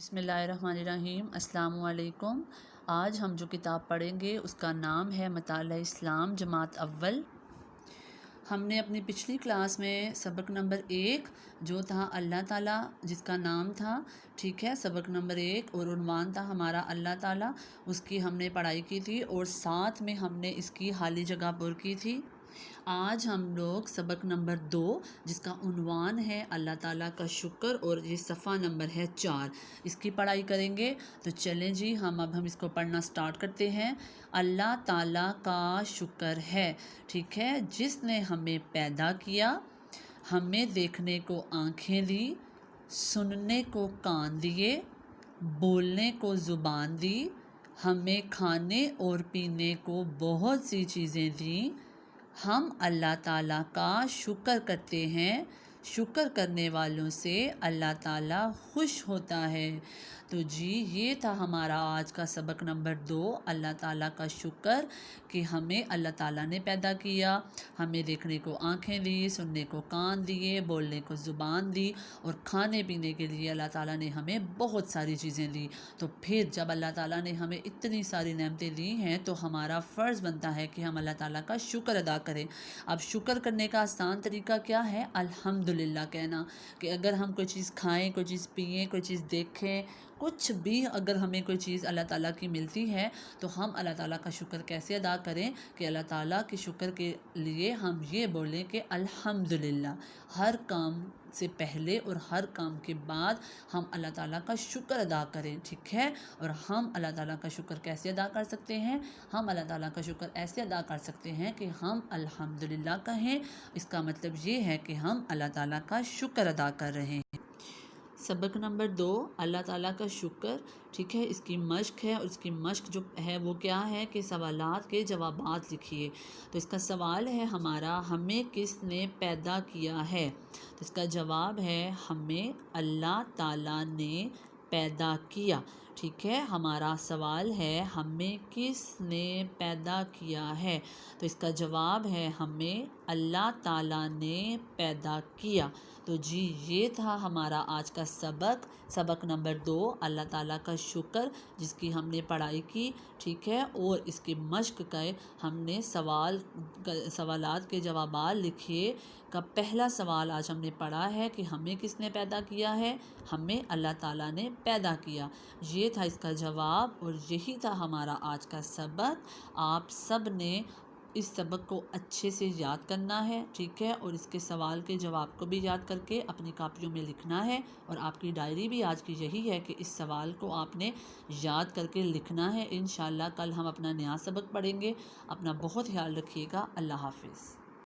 بسم اللہ الرحمن الرحیم۔ السلام علیکم۔ آج ہم جو کتاب پڑھیں گے اس کا نام ہے مطالعہ اسلام جماعت اول۔ ہم نے اپنی پچھلی کلاس میں سبق نمبر 1 جو تھا اللہ تعالیٰ، جس کا نام تھا، ٹھیک ہے، سبق نمبر 1 اور عنوان تھا ہمارا اللہ تعالیٰ، اس کی ہم نے پڑھائی کی تھی اور ساتھ میں ہم نے اس کی خالی جگہ پر کی تھی۔ آج ہم لوگ سبق نمبر 2 جس کا عنوان ہے اللہ تعالیٰ کا شکر اور یہ صفحہ نمبر ہے 4، اس کی پڑھائی کریں گے۔ تو چلیں جی ہم اس کو پڑھنا سٹارٹ کرتے ہیں۔ اللہ تعالیٰ کا شکر ہے، ٹھیک ہے، جس نے ہمیں پیدا کیا، ہمیں دیکھنے کو آنکھیں دی، سننے کو کان دیے، بولنے کو زبان دی، ہمیں کھانے اور پینے کو بہت سی چیزیں دیں۔ ہم اللہ تعالیٰ کا شکر کرتے ہیں، شکر کرنے والوں سے اللہ تعالیٰ خوش ہوتا ہے۔ تو جی یہ تھا ہمارا آج کا سبق نمبر 2، اللہ تعالیٰ کا شکر کہ ہمیں اللہ تعالیٰ نے پیدا کیا، ہمیں دیکھنے کو آنکھیں دی، سننے کو کان دیے، بولنے کو زبان دی، اور کھانے پینے کے لیے اللہ تعالیٰ نے ہمیں بہت ساری چیزیں دی۔ تو پھر جب اللہ تعالیٰ نے ہمیں اتنی ساری نعمتیں دی ہیں تو ہمارا فرض بنتا ہے کہ ہم اللہ تعالیٰ کا شکر ادا کریں۔ اب شکر کرنے کا آسان طریقہ کیا ہے؟ الحمدللہ کہنا، کہ اگر ہم کوئی چیز کھائیں، کوئی چیز پئیں، کوئی چیز دیکھیں، کچھ بھی اگر ہمیں کوئی چیز اللہ تعالیٰ کی ملتی ہے تو ہم اللہ تعالیٰ کا شکر کیسے ادا کریں؟ کہ اللہ تعالیٰ کے شکر کے لیے ہم یہ بولیں کہ الحمدللہ، ہر کام سے پہلے اور ہر کام کے بعد ہم اللہ تعالیٰ کا شکر ادا کریں، ٹھیک ہے۔ اور ہم اللہ تعالیٰ کا شکر کیسے ادا کر سکتے ہیں؟ ہم اللہ تعالیٰ کا شکر ایسے ادا کر سکتے ہیں کہ ہم الحمدللہ کہیں، اس کا مطلب یہ ہے کہ ہم اللہ تعالیٰ کا شکر ادا کر رہے ہیں۔ سبق نمبر 2 اللہ تعالیٰ کا شکر، ٹھیک ہے، اس کی مشق ہے، اور اس کی مشق جو ہے وہ کیا ہے کہ سوالات کے جوابات لکھیے۔ تو اس کا سوال ہے ہمارا، ہمیں کس نے پیدا کیا ہے؟ تو اس کا جواب ہے ہمیں اللہ تعالیٰ نے پیدا کیا، ٹھیک ہے۔ ہمارا سوال ہے ہمیں کس نے پیدا کیا ہے؟ تو اس کا جواب ہے ہمیں اللہ تعالیٰ نے پیدا کیا۔ تو جی یہ تھا ہمارا آج کا سبق نمبر 2 اللہ تعالیٰ کا شکر، جس کی ہم نے پڑھائی کی، ٹھیک ہے، اور اس کی مشق کا ہم نے سوالات کے جوابات لکھیے۔ کا پہلا سوال آج ہم نے پڑھا ہے کہ ہمیں کس نے پیدا کیا ہے؟ ہمیں اللہ تعالیٰ نے پیدا کیا، یہ تھا اس کا جواب، اور یہی تھا ہمارا آج کا سبق۔ آپ سب نے اس سبق کو اچھے سے یاد کرنا ہے، ٹھیک ہے، اور اس کے سوال کے جواب کو بھی یاد کر کے اپنی کاپیوں میں لکھنا ہے، اور آپ کی ڈائری بھی آج کی یہی ہے کہ اس سوال کو آپ نے یاد کر کے لکھنا ہے۔ انشاءاللہ کل ہم اپنا نیا سبق پڑھیں گے۔ اپنا بہت خیال رکھیے گا۔ اللہ حافظ۔